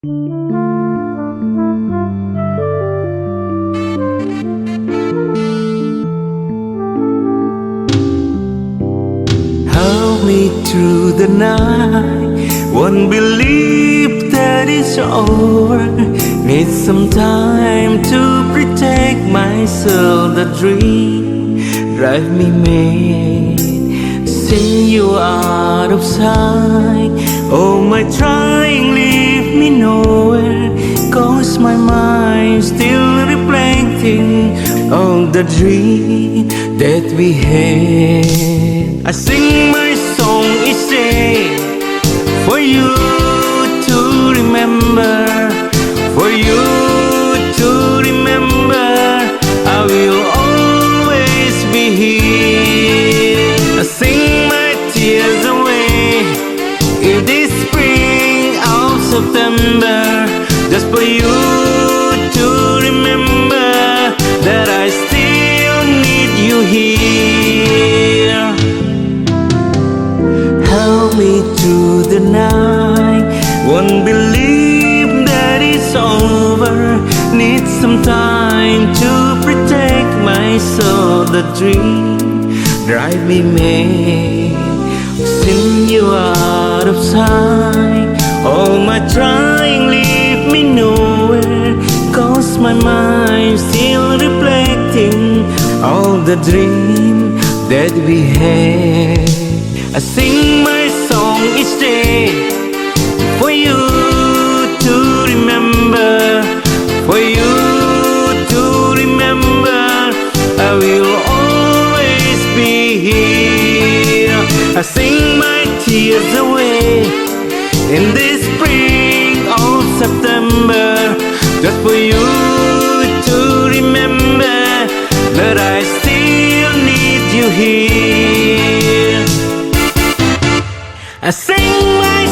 Help me through the night. Won't believe that it's over. Need some time to protect myself. The dream drive me mad. Sing you out of sight. Oh, my trying leave me nowhere. Cause my mind still reflecting on the dream that we had. I sing my song each day for you to remember, for you to remember. I will always be here. I sing my tears away in this spring of September, just for you to remember that I still need you here. Help me through the night. Won't believe that it's over. Need some time to protect myself. The dream drive me mad. Sing you out of sight. All my trying leave me nowhere. Cause my mind still reflecting all the dream that we had. I sing my song each day for you to remember, for you to remember. I will always be here. I sing my tears away in this spring of September, just for you to remember that I still need you here. I sing my